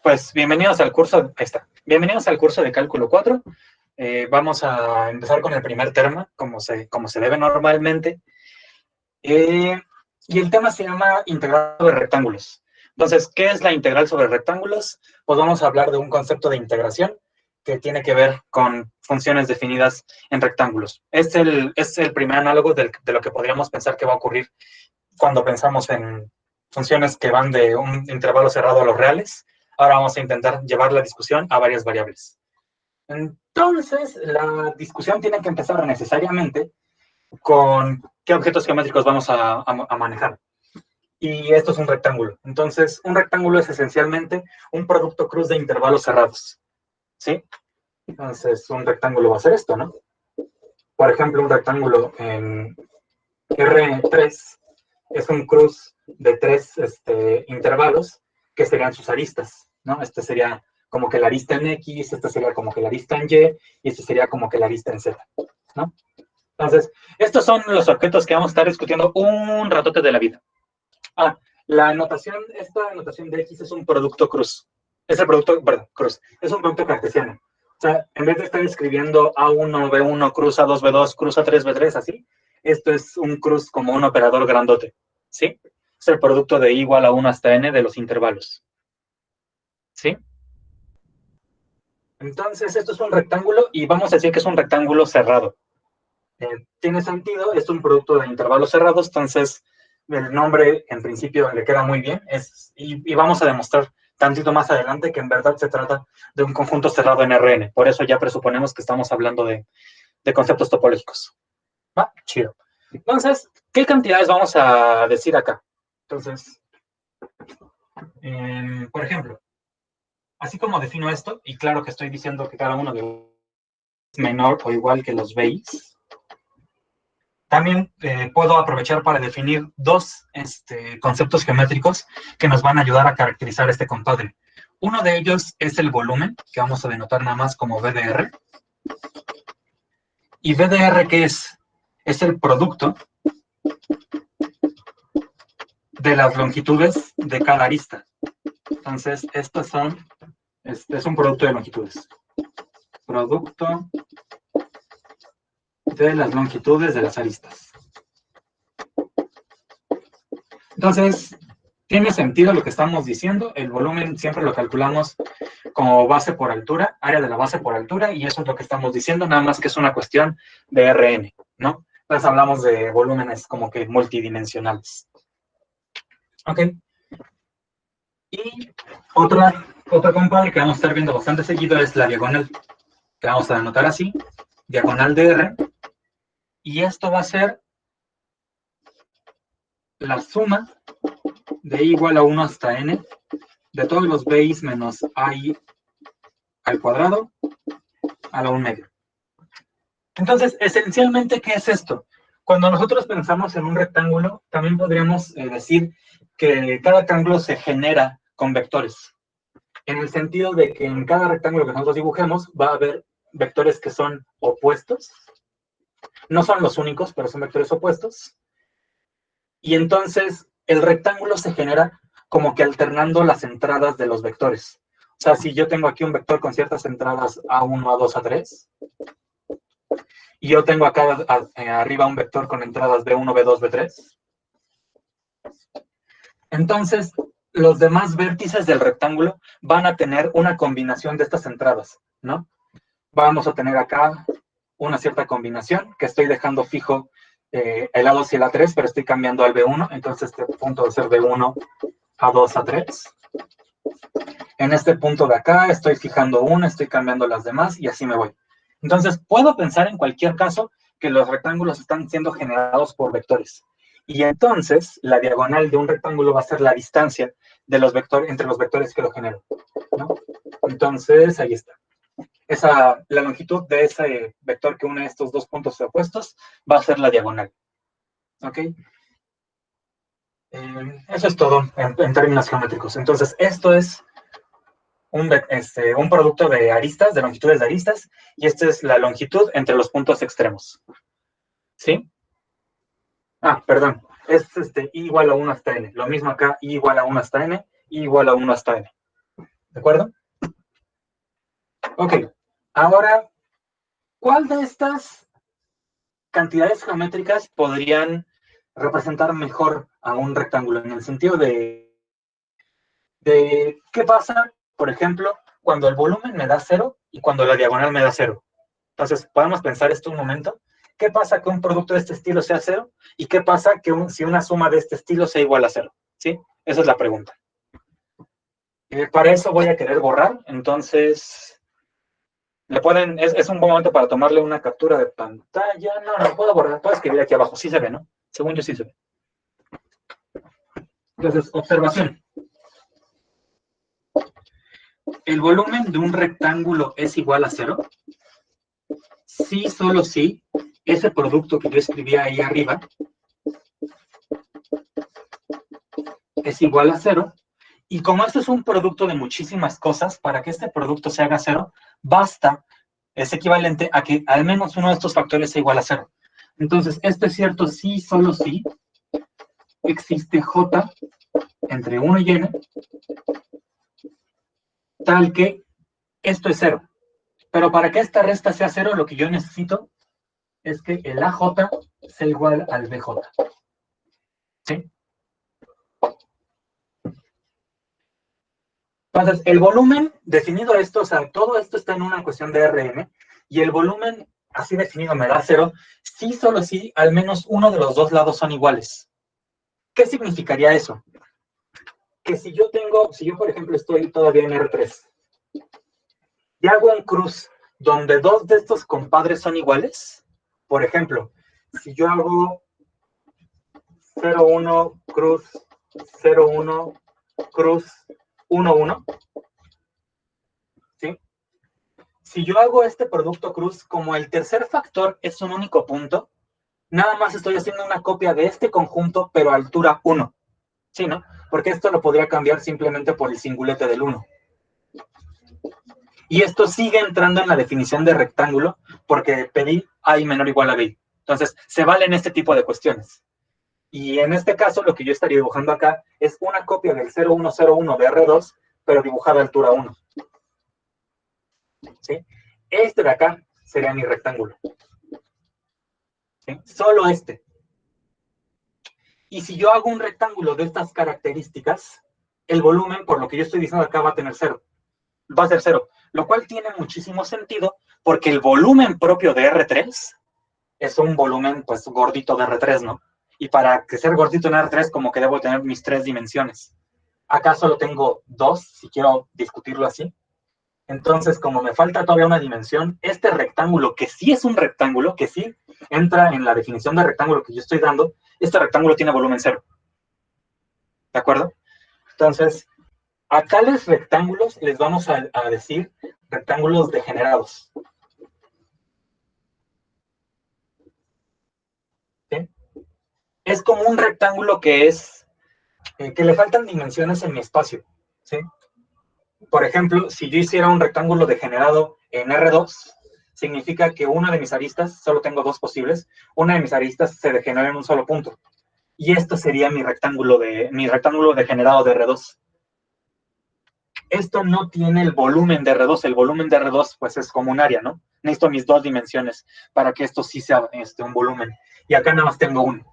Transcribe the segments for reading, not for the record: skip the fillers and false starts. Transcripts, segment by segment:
Pues bienvenidos al curso, ahí está. Bienvenidos al curso de Cálculo 4. Vamos a empezar con el primer tema, como se debe normalmente. Y el tema se llama integral sobre rectángulos. Entonces, ¿qué es la integral sobre rectángulos? Pues vamos a hablar de un concepto de integración que tiene que ver con funciones definidas en rectángulos. Es el primer análogo de lo que podríamos pensar que va a ocurrir cuando pensamos en funciones que van de un intervalo cerrado a los reales. Ahora vamos a intentar llevar la discusión a varias variables. Entonces, la discusión tiene que empezar necesariamente con qué objetos geométricos vamos a manejar. Y esto es un rectángulo. Entonces, un rectángulo es esencialmente un producto cruz de intervalos cerrados. ¿Sí? Entonces, un rectángulo va a ser esto, ¿no? Por ejemplo, un rectángulo en R3 es un cruz de tres intervalos que serían sus aristas, ¿no? Este sería como que la arista en X, este sería como que la arista en Y, y este sería como que la arista en Z, ¿no? Entonces, estos son los objetos que vamos a estar discutiendo un ratote de la vida. Esta notación de X es un producto cruz. Es el producto, perdón, cruz. Es un producto cartesiano. O sea, en vez de estar escribiendo A1, B1, cruz A2, B2, cruz A3, B3, así, esto es un cruz como un operador grandote. ¿Sí? Es el producto de I igual a 1 hasta N de los intervalos. ¿Sí? Entonces, esto es un rectángulo y vamos a decir que es un rectángulo cerrado. Tiene sentido, es un producto de intervalos cerrados, entonces el nombre en principio le queda muy bien, y vamos a demostrar tantito más adelante que en verdad se trata de un conjunto cerrado en Rn. Por eso ya presuponemos que estamos hablando de conceptos topológicos. ¿Va? Chido. Entonces, ¿qué cantidades vamos a decir acá? Entonces, por ejemplo, así como defino esto, y claro que estoy diciendo que cada uno de los es menor o igual que los veis, también puedo aprovechar para definir dos conceptos geométricos que nos van a ayudar a caracterizar este compadre. Uno de ellos es el volumen, que vamos a denotar nada más como VDR. ¿Y VDR qué es? Es el producto de las longitudes de cada arista. Entonces, estos son, es un producto de longitudes. Producto de las longitudes de las aristas. Entonces, tiene sentido lo que estamos diciendo. El volumen siempre lo calculamos como base por altura, área de la base por altura, y eso es lo que estamos diciendo, nada más que es una cuestión de Rn, ¿no? Entonces hablamos de volúmenes como que multidimensionales. Ok. Y otra compadre que vamos a estar viendo bastante seguido es la diagonal, que vamos a anotar así, diagonal de R, y esto va a ser la suma de I igual a 1 hasta N de todos los BIs menos AI al cuadrado a la 1 medio. Entonces, esencialmente, ¿qué es esto? Cuando nosotros pensamos en un rectángulo, también podríamos decir que cada rectángulo se genera con vectores. En el sentido de que en cada rectángulo que nosotros dibujemos va a haber vectores que son opuestos. No son los únicos, pero son vectores opuestos. Y entonces, el rectángulo se genera como que alternando las entradas de los vectores. O sea, si yo tengo aquí un vector con ciertas entradas A1, A2, A3, y yo tengo acá arriba un vector con entradas B1, B2, B3. Entonces, los demás vértices del rectángulo van a tener una combinación de estas entradas, ¿no? Vamos a tener acá una cierta combinación, que estoy dejando fijo el A2 y el A3, pero estoy cambiando al B1, entonces este punto va a ser B1, A2, A3. En este punto de acá estoy fijando una, estoy cambiando las demás, y así me voy. Entonces, puedo pensar en cualquier caso que los rectángulos están siendo generados por vectores. Y entonces, la diagonal de un rectángulo va a ser la distancia de los vectores, entre los vectores que lo generan, ¿no? Entonces, ahí está. La longitud de ese vector que une estos dos puntos opuestos va a ser la diagonal. ¿Ok? Eso es todo en términos geométricos. Entonces, esto es un producto de aristas, de longitudes de aristas, y esta es la longitud entre los puntos extremos. ¿Sí? Perdón. Es I igual a 1 hasta N. Lo mismo acá, I igual a 1 hasta N, I igual a 1 hasta N. ¿De acuerdo? Ok, ahora, ¿cuál de estas cantidades geométricas podrían representar mejor a un rectángulo? En el sentido de qué pasa, por ejemplo, cuando el volumen me da 0 y cuando la diagonal me da 0. Entonces, podemos pensar esto un momento. ¿Qué pasa que un producto de este estilo sea 0? ¿Y qué pasa que si una suma de este estilo sea igual a 0? ¿Sí? Esa es la pregunta. Para eso voy a querer borrar, entonces es un buen momento para tomarle una captura de pantalla. No puedo borrar, puedo escribir aquí abajo. Sí se ve, ¿no? Según yo sí se ve. Entonces, observación. ¿El volumen de un rectángulo es igual a 0? Sí, solo sí. Ese producto que yo escribí ahí arriba es igual a 0. Y como esto es un producto de muchísimas cosas, para que este producto se haga 0, basta, es equivalente a que al menos uno de estos factores sea igual a 0. Entonces, esto es cierto sí, solo sí. Existe J entre 1 y n, tal que esto es 0. Pero para que esta resta sea 0, lo que yo necesito es que el AJ sea igual al BJ. ¿Sí? Entonces, el volumen, definido esto, o sea, todo esto está en una cuestión de Rn, y el volumen así definido me da 0, sí, solo sí, al menos uno de los dos lados son iguales. ¿Qué significaría eso? Que si yo por ejemplo estoy todavía en R3, y hago un cruz donde dos de estos compadres son iguales, por ejemplo, si yo hago 0,1, cruz, 0,1, cruz, 1,1, ¿sí? Si yo hago este producto cruz, como el tercer factor es un único punto, nada más estoy haciendo una copia de este conjunto, pero a altura 1. ¿Sí, no? Porque esto lo podría cambiar simplemente por el singulete del 1. Y esto sigue entrando en la definición de rectángulo, porque pedí A menor o igual a B. Entonces, se valen este tipo de cuestiones. Y en este caso, lo que yo estaría dibujando acá es una copia del 0101 de R2, pero dibujada a altura 1. ¿Sí? Este de acá sería mi rectángulo. ¿Sí? Solo este. Y si yo hago un rectángulo de estas características, el volumen, por lo que yo estoy diciendo acá, va a tener 0. Va a ser 0. Lo cual tiene muchísimo sentido, porque el volumen propio de R3 es un volumen, pues, gordito de R3, ¿no? Y para que ser gordito en R3, como que debo tener mis 3 dimensiones. Acá solo tengo 2, si quiero discutirlo así. Entonces, como me falta todavía una dimensión, este rectángulo, que sí es un rectángulo, que sí entra en la definición de rectángulo que yo estoy dando, este rectángulo tiene volumen 0. ¿De acuerdo? Entonces, a tales rectángulos les vamos a decir rectángulos degenerados. ¿Sí? Es como un rectángulo que le faltan dimensiones en mi espacio. ¿Sí? Por ejemplo, si yo hiciera un rectángulo degenerado en R2, significa que una de mis aristas, solo tengo dos posibles, una de mis aristas se degenera en un solo punto. Y esto sería mi rectángulo degenerado de R2. Esto no tiene el volumen de R2. El volumen de R2 pues es como un área, ¿no? Necesito mis dos dimensiones para que esto sí sea un volumen. Y acá nada más tengo uno.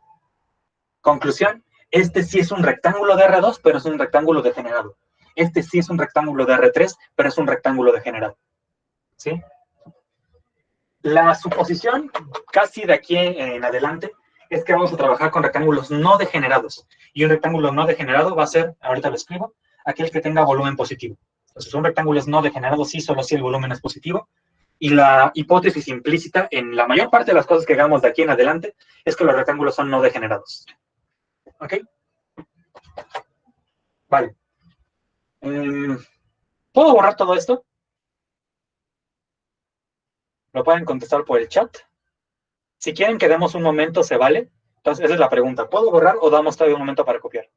Conclusión, este sí es un rectángulo de R2, pero es un rectángulo degenerado. Este sí es un rectángulo de R3, pero es un rectángulo degenerado. ¿Sí? La suposición, casi de aquí en adelante, es que vamos a trabajar con rectángulos no degenerados. Y un rectángulo no degenerado va a ser, ahorita lo escribo, aquel que tenga volumen positivo. Entonces, un rectángulo no degenerado sí, solo si el volumen es positivo. Y la hipótesis implícita en la mayor parte de las cosas que hagamos de aquí en adelante es que los rectángulos son no degenerados. ¿Ok? Vale. ¿Puedo borrar todo esto? Lo pueden contestar por el chat. Si quieren que demos un momento, ¿se vale? Entonces, esa es la pregunta. ¿Puedo borrar o damos todavía un momento para copiar?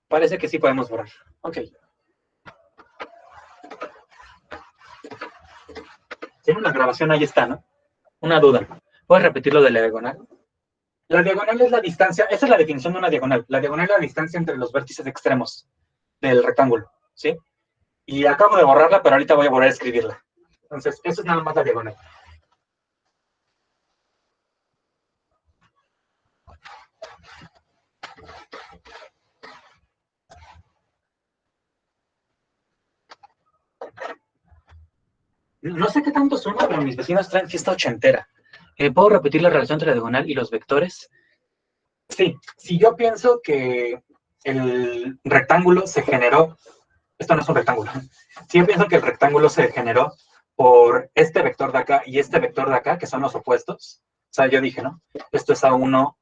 Parece que sí podemos borrar. Ok. Tiene una grabación, ahí está, ¿no? Una duda. ¿Puedes repetir lo de la diagonal? La diagonal es la distancia, esa es la definición de una diagonal. La diagonal es la distancia entre los vértices extremos. del rectángulo, ¿sí? Y acabo de borrarla, pero ahorita voy a volver a escribirla. Entonces, eso es nada más la diagonal. No sé qué tanto suena, pero mis vecinos traen fiesta ochentera. ¿Puedo repetir la relación entre la diagonal y los vectores? Sí, si yo pienso que el rectángulo se generó, esto no es un rectángulo, si yo pienso que el rectángulo se generó por este vector de acá y este vector de acá, que son los opuestos, o sea, yo dije, ¿no? Esto es A1,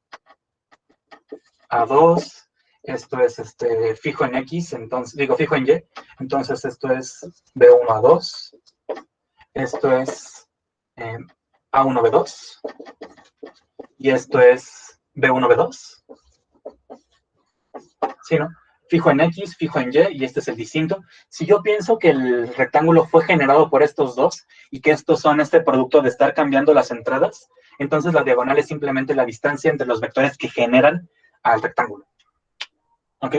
A2, esto es fijo en X, entonces, digo fijo en Y, entonces esto es B1, A2, esto es A1, B2, y esto es B1, B2, ¿sí, no? Fijo en X, fijo en Y, y este es el distinto. Si yo pienso que el rectángulo fue generado por estos dos, y que estos son este producto de estar cambiando las entradas, entonces la diagonal es simplemente la distancia entre los vectores que generan al rectángulo. ¿Ok?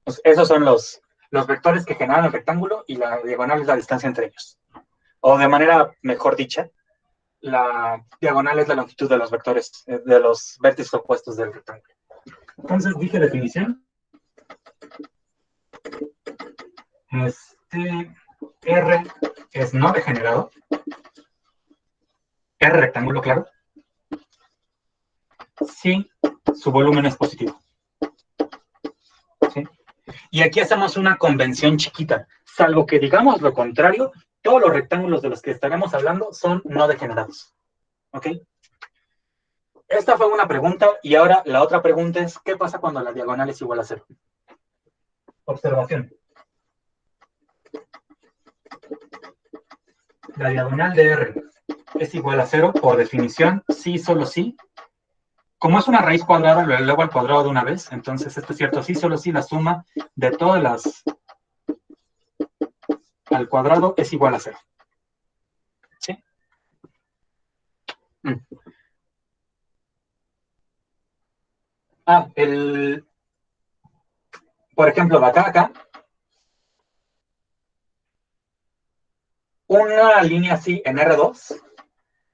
Pues esos son los vectores que generan el rectángulo, y la diagonal es la distancia entre ellos. O de manera mejor dicha, la diagonal es la longitud de los vectores, de los vértices opuestos del rectángulo. Entonces dije definición. R es no degenerado. R rectángulo, claro. Si su volumen es positivo. ¿Sí? Y aquí hacemos una convención chiquita. Salvo que digamos lo contrario, todos los rectángulos de los que estaremos hablando son no degenerados. ¿Ok? Esta fue una pregunta, y ahora la otra pregunta es, ¿qué pasa cuando la diagonal es igual a 0? Observación. La diagonal de R es igual a 0, por definición, sí, solo sí. Como es una raíz cuadrada, lo elevo al cuadrado de una vez, entonces esto es cierto, sí, solo sí, la suma de todas las al cuadrado es igual a 0. ¿Sí? Por ejemplo, de acá a acá, una línea así en R2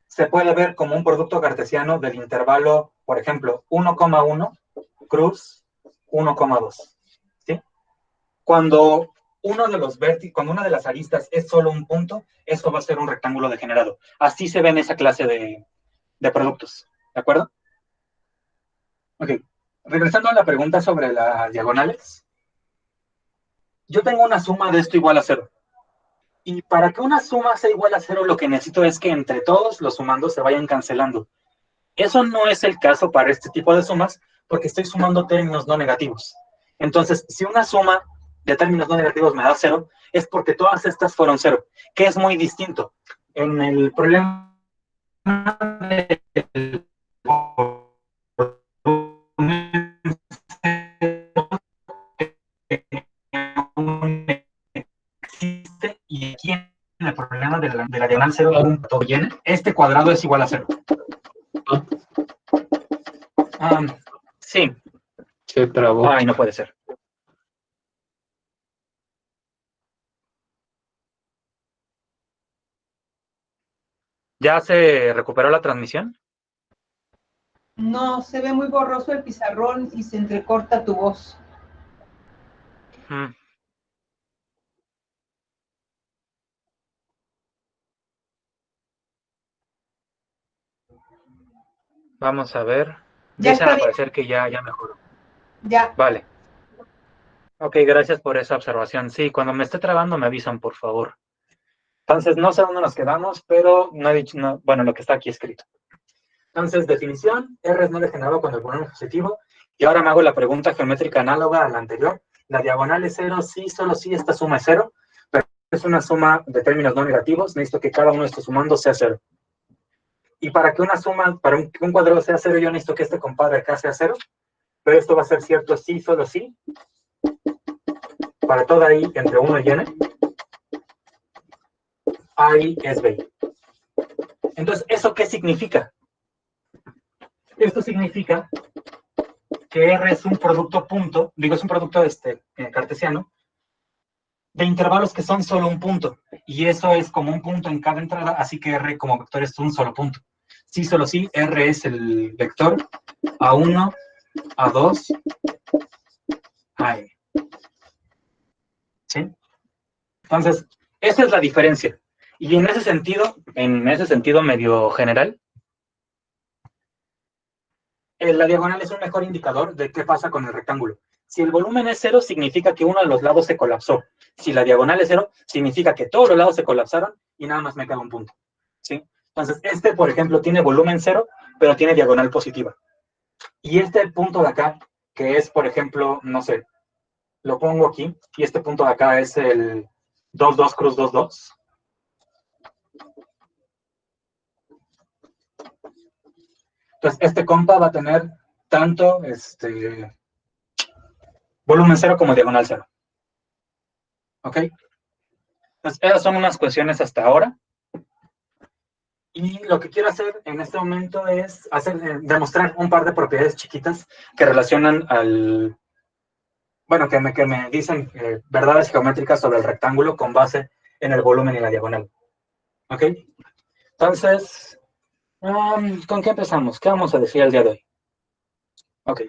se puede ver como un producto cartesiano del intervalo, por ejemplo, 1,1 cruz 1,2. ¿Sí? Cuando cuando una de las aristas es solo un punto, eso va a ser un rectángulo degenerado. Así se ve en esa clase de productos. ¿De acuerdo? Ok. Regresando a la pregunta sobre las diagonales, yo tengo una suma de esto igual a 0. Y para que una suma sea igual a 0, lo que necesito es que entre todos los sumandos se vayan cancelando. Eso no es el caso para este tipo de sumas, porque estoy sumando términos no negativos. Entonces, si una suma de términos no negativos me da 0, es porque todas estas fueron 0, que es muy distinto. En el problema del existe, y aquí en el problema de la diagonal 0 todo llena, este cuadrado es igual a 0. Sí. Se trabó. Ay, no puede ser. ¿Ya se recuperó la transmisión? No, se ve muy borroso el pizarrón y se entrecorta tu voz. Vamos a ver. Ya Dicen está al bien. parecer que ya mejoró. Ya. Vale. Ok, gracias por esa observación. Sí, cuando me esté trabando me avisan, por favor. Entonces, no sé dónde nos quedamos, pero no he dicho, bueno, lo que está aquí escrito. Entonces, definición, R es no degenerado con el volumen positivo. Y ahora me hago la pregunta geométrica análoga a la anterior. La diagonal es 0, sí, solo sí, esta suma es 0, pero es una suma de términos no negativos. Necesito que cada uno de estos sumandos sea 0. Y para que una suma, para que un cuadrado sea 0, yo necesito que este compadre acá sea 0. Pero esto va a ser cierto sí, solo sí. Para toda i entre 1 y n, i es b. Entonces, ¿eso qué significa? Esto significa que R es un producto punto, digo, es un producto cartesiano, de intervalos que son solo un punto, y eso es como un punto en cada entrada, así que R como vector es un solo punto. Sí, solo sí, R es el vector A1, A2, AN. ¿Sí? Entonces, esa es la diferencia. Y en ese sentido medio general, la diagonal es un mejor indicador de qué pasa con el rectángulo. Si el volumen es cero, significa que uno de los lados se colapsó. Si la diagonal es cero, significa que todos los lados se colapsaron y nada más me queda un punto. ¿Sí? Entonces, por ejemplo, tiene volumen cero, pero tiene diagonal positiva. Y este punto de acá, que es, por ejemplo, no sé, lo pongo aquí, y este punto de acá es el 2, 2, cruz 2, 2. Entonces, este compa va a tener tanto volumen cero como diagonal cero. ¿Ok? Entonces, esas son unas cuestiones hasta ahora. Y lo que quiero hacer en este momento es demostrar un par de propiedades chiquitas que relacionan bueno, que me dicen verdades geométricas sobre el rectángulo con base en el volumen y la diagonal. ¿Ok? Entonces, ¿con qué empezamos? ¿Qué vamos a decir el día de hoy? Ok.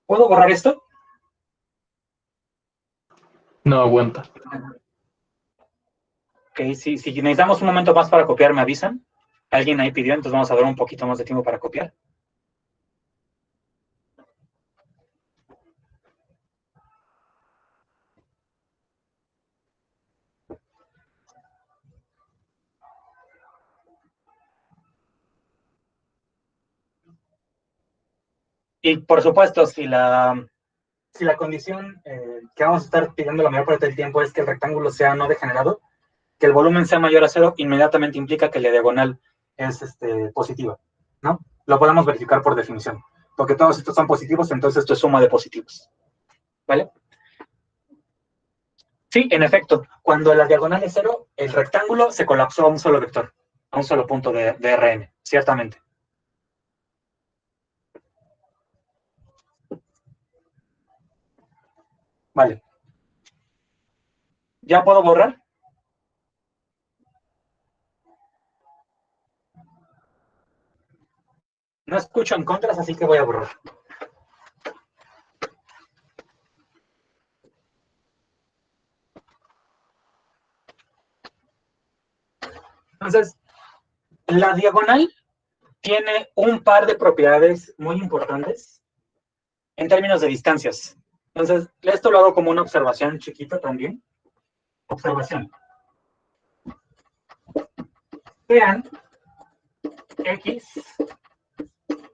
¿Puedo borrar esto? No aguanta. Ok, si necesitamos un momento más para copiar, me avisan. Alguien ahí pidió, entonces vamos a dar un poquito más de tiempo para copiar. Y por supuesto, si la condición que vamos a estar pidiendo la mayor parte del tiempo es que el rectángulo sea no degenerado, que el volumen sea mayor a cero, inmediatamente implica que la diagonal es positiva, ¿no? Lo podemos verificar por definición. Porque todos estos son positivos, entonces esto es suma de positivos. ¿Vale? Sí, en efecto, cuando la diagonal es cero, el rectángulo se colapsó a un solo vector, a un solo punto de Rn, ciertamente. Vale. ¿Ya puedo borrar? No escucho en contras, así que voy a borrar. Entonces, la diagonal tiene un par de propiedades muy importantes en términos de distancias. Entonces, esto lo hago como una observación chiquita también. Observación. Vean X,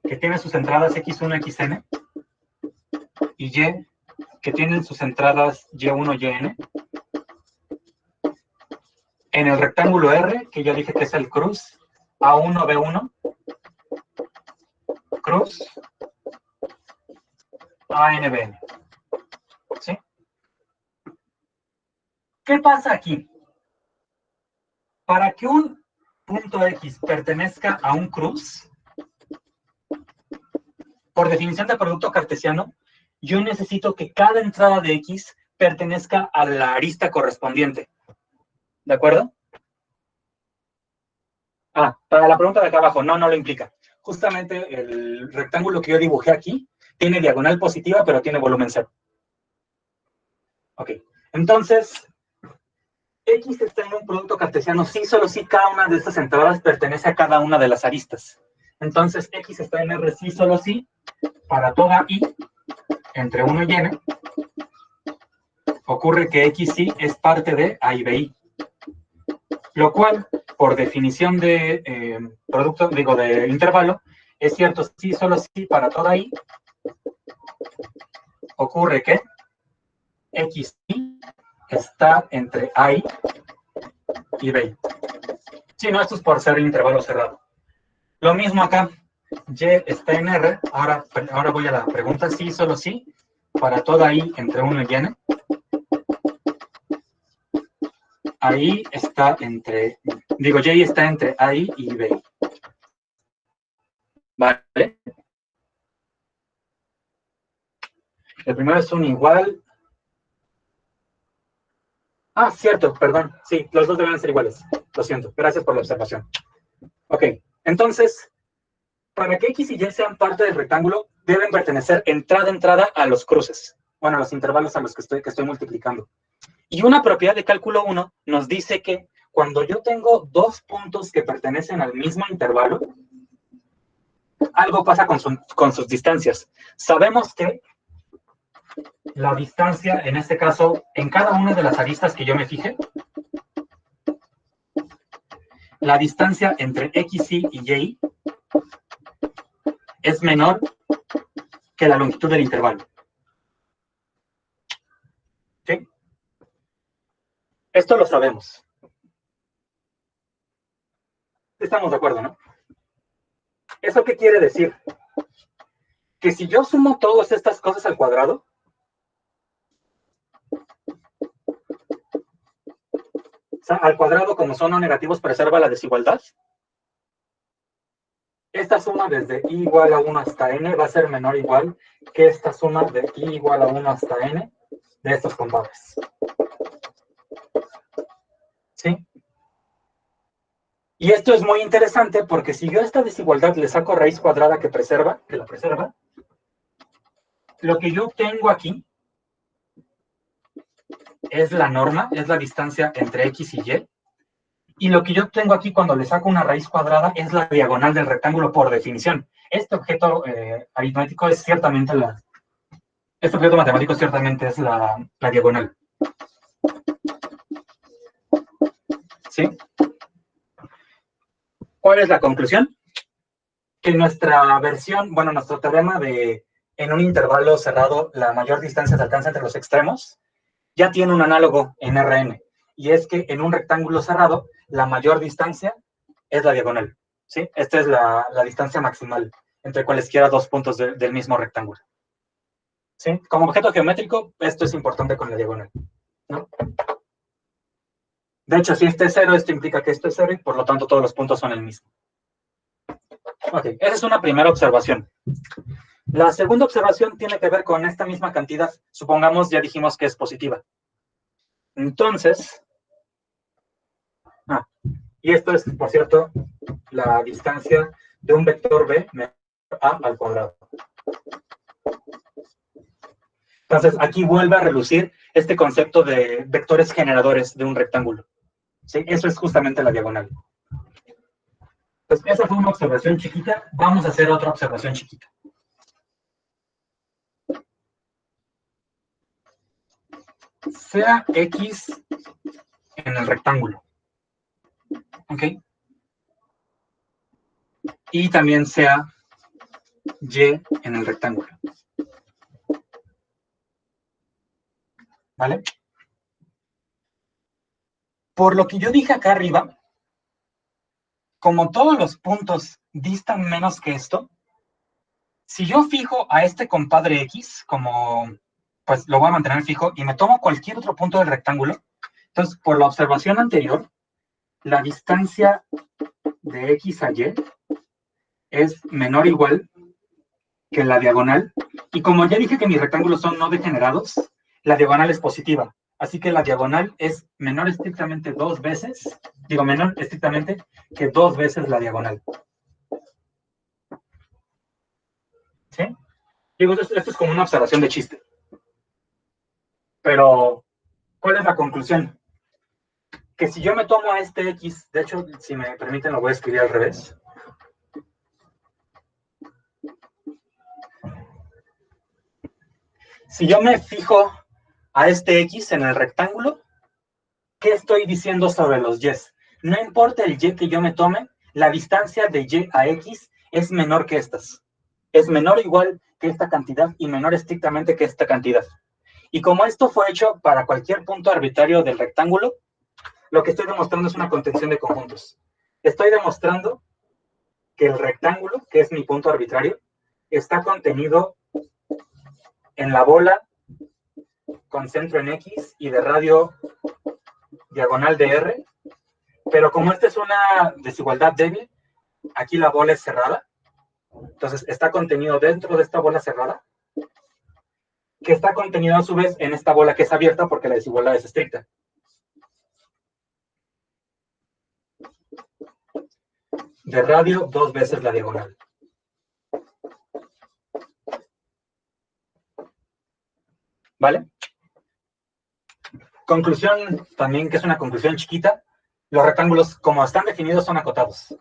que tiene sus entradas X1, Xn, y Y, que tienen sus entradas Y1, Yn, en el rectángulo R, que ya dije que es el cruz, A1, B1, cruz, AN, BN. ¿Sí? ¿Qué pasa aquí? Para que un punto X pertenezca a un cruz, por definición de producto cartesiano, yo necesito que cada entrada de X pertenezca a la arista correspondiente. ¿De acuerdo? Para la pregunta de acá abajo, no lo implica. Justamente el rectángulo que yo dibujé aquí tiene diagonal positiva, pero tiene volumen cero. Ok, entonces, X está en un producto cartesiano, sí, solo sí, cada una de estas entradas pertenece a cada una de las aristas. Entonces, X está en R, sí, solo sí, para toda I, entre 1 y N, ocurre que X sí es parte de A y BI. Lo cual, por definición de de intervalo, es cierto, sí, solo sí, para toda I, ocurre que X está entre I y BI. Sí, no, esto es por ser intervalo cerrado. Lo mismo acá, Y está en R, ahora voy a la pregunta, sí, solo sí, para toda I entre 1 y N. Ahí está Y está entre I y BI. ¿vale? El primero es un igual. Ah, cierto, perdón. Sí, los dos deben ser iguales. Lo siento. Gracias por la observación. Ok, entonces, para que X y Y sean parte del rectángulo, deben pertenecer entrada a entrada a los cruces. Bueno, a los intervalos a los que estoy multiplicando. Y una propiedad de cálculo 1 nos dice que cuando yo tengo dos puntos que pertenecen al mismo intervalo, algo pasa con sus distancias. Sabemos que la distancia, en este caso, en cada una de las aristas que yo me fije, la distancia entre XY y Y es menor que la longitud del intervalo. ¿Sí? Esto lo sabemos. Estamos de acuerdo, ¿no? ¿Eso qué quiere decir? Que si yo sumo todas estas cosas al cuadrado, o sea, al cuadrado como son no negativos preserva la desigualdad, esta suma desde i igual a 1 hasta n va a ser menor o igual que esta suma de i igual a 1 hasta n de estos compadres. ¿Sí? Y esto es muy interesante porque si yo a esta desigualdad le saco raíz cuadrada que la preserva, lo que yo tengo aquí es la norma, es la distancia entre X y Y. Y lo que yo tengo aquí cuando le saco una raíz cuadrada es la diagonal del rectángulo por definición. Este objeto aritmético es ciertamente este objeto matemático ciertamente es la diagonal. ¿Sí? ¿Cuál es la conclusión? Que nuestra versión, bueno, nuestro teorema de en un intervalo cerrado la mayor distancia se alcanza entre los extremos, ya tiene un análogo en Rn. Y es que en un rectángulo cerrado, la mayor distancia es la diagonal. ¿Sí? Esta es la distancia maximal entre cualesquiera dos puntos del mismo rectángulo. ¿Sí? Como objeto geométrico, esto es importante con la diagonal, ¿no? De hecho, si este es 0, esto implica que esto es 0 y por lo tanto todos los puntos son el mismo. Ok, esa es una primera observación. La segunda observación tiene que ver con esta misma cantidad. Supongamos, ya dijimos que es positiva. Entonces, y esto es, por cierto, la distancia de un vector b menor a al cuadrado. Entonces, aquí vuelve a relucir este concepto de vectores generadores de un rectángulo. ¿Sí? Eso es justamente la diagonal. Entonces, esa fue una observación chiquita. Vamos a hacer otra observación chiquita. Sea X en el rectángulo. ¿Ok? Y también sea Y en el rectángulo. ¿Vale? Por lo que yo dije acá arriba, como todos los puntos distan menos que esto, si yo fijo a este compadre X como, pues lo voy a mantener fijo y me tomo cualquier otro punto del rectángulo, entonces por la observación anterior, la distancia de X a Y es menor o igual que la diagonal, y como ya dije que mis rectángulos son no degenerados, la diagonal es positiva, así que la diagonal es menor estrictamente menor estrictamente que 2 veces la diagonal. ¿Sí? Digo, esto es como una observación de chiste. Pero, ¿cuál es la conclusión? Que si yo me tomo a este X, de hecho, si me permiten, lo voy a escribir al revés. Si yo me fijo a este X en el rectángulo, ¿qué estoy diciendo sobre los Y's? No importa el Y que yo me tome, la distancia de Y a X es menor que estas. Es menor o igual que esta cantidad y menor estrictamente que esta cantidad. Y como esto fue hecho para cualquier punto arbitrario del rectángulo, lo que estoy demostrando es una contención de conjuntos. Estoy demostrando que el rectángulo, que es mi punto arbitrario, está contenido en la bola con centro en X y de radio diagonal de R, pero como esta es una desigualdad débil, aquí la bola es cerrada, Entonces, está contenido dentro de esta bola cerrada, que está contenido a su vez en esta bola que es abierta porque la desigualdad es estricta. De radio, 2 veces la diagonal. ¿Vale? Conclusión también, que es una conclusión chiquita. Los rectángulos, como están definidos, son acotados.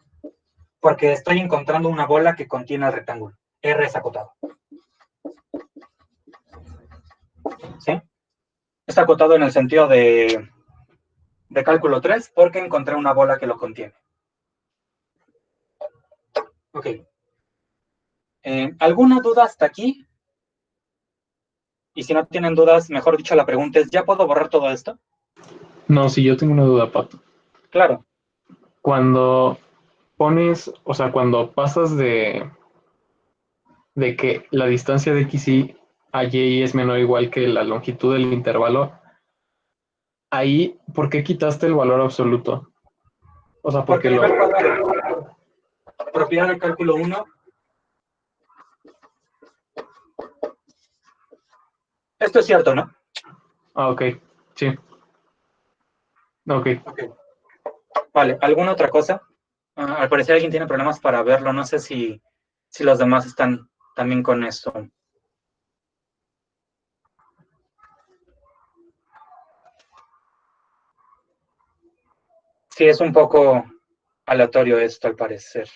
Porque estoy encontrando una bola que contiene el rectángulo. R es acotado. ¿Sí? Está acotado en el sentido de cálculo 3 porque encontré una bola que lo contiene. Ok. ¿Alguna duda hasta aquí? Y si no tienen dudas, mejor dicho, la pregunta es, ¿ya puedo borrar todo esto? No, sí, yo tengo una duda, Pato. Claro. Cuando pones, o sea, cuando pasas de que la distancia de XY a Y es menor o igual que la longitud del intervalo, ahí, ¿por qué quitaste el valor absoluto? O sea, Porque porque lo... nivel cuadrado. Propiedad del cálculo 1. Esto es cierto, ¿no? Ah, ok, sí. Ok. Ok. Vale, ¿alguna otra cosa? Al parecer alguien tiene problemas para verlo. No sé si los demás están también con eso. Sí, es un poco aleatorio esto, al parecer.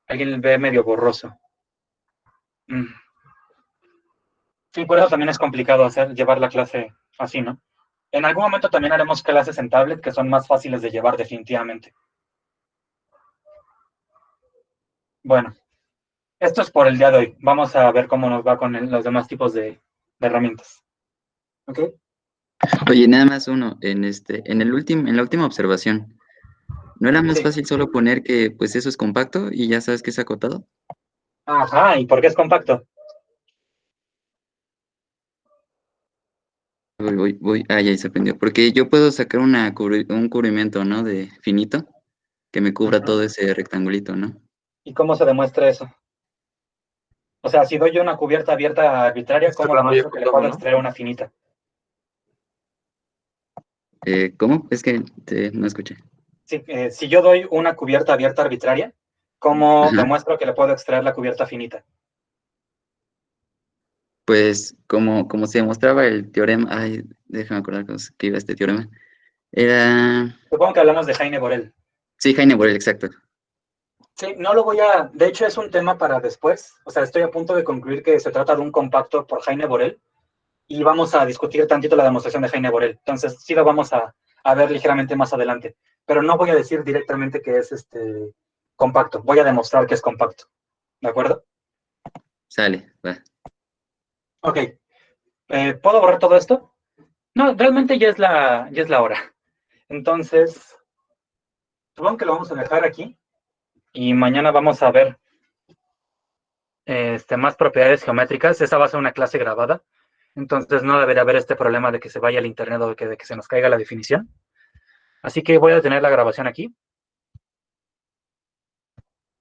Alguien ve medio borroso. Sí, por eso también es complicado llevar la clase así, ¿no? En algún momento también haremos clases en tablet que son más fáciles de llevar definitivamente. Bueno, esto es por el día de hoy. Vamos a ver cómo nos va con los demás tipos de herramientas. ¿Ok? Oye, nada más uno, en la última observación, ¿no era más Sí. fácil solo poner que pues eso es compacto y ya sabes que es acotado? Ajá, ¿y por qué es compacto? Ya se aprendió. Porque yo puedo sacar un cubrimiento, ¿no? De finito, que me cubra Ujú. todo ese rectangulito, ¿no? ¿Y cómo se demuestra eso? O sea, si doy yo una cubierta abierta arbitraria, ¿cómo demuestro que le puedo extraer una finita? ¿Cómo? Es que no escuché. Sí, si yo doy una cubierta abierta arbitraria, ¿cómo Ajá. demuestro que le puedo extraer la cubierta finita? Pues como se demostraba el teorema, ay, déjame acordar cómo se escribe este teorema. Era, Supongo que hablamos de Heine-Borel. sí, Heine-Borel, exacto. Sí, no lo voy a... De hecho, es un tema para después. O sea, estoy a punto de concluir que se trata de un compacto por Heine-Borel y vamos a discutir tantito la demostración de Heine-Borel. Entonces, sí lo vamos a ver ligeramente más adelante. Pero no voy a decir directamente que es compacto. Voy a demostrar que es compacto. ¿De acuerdo? Sale, va. Ok. ¿Puedo borrar todo esto? No, realmente ya es la hora. Entonces, supongo que lo vamos a dejar aquí y mañana vamos a ver más propiedades geométricas. Esa va a ser una clase grabada, entonces no debería haber este problema de que se vaya el internet o de que se nos caiga la definición. Así que voy a detener la grabación aquí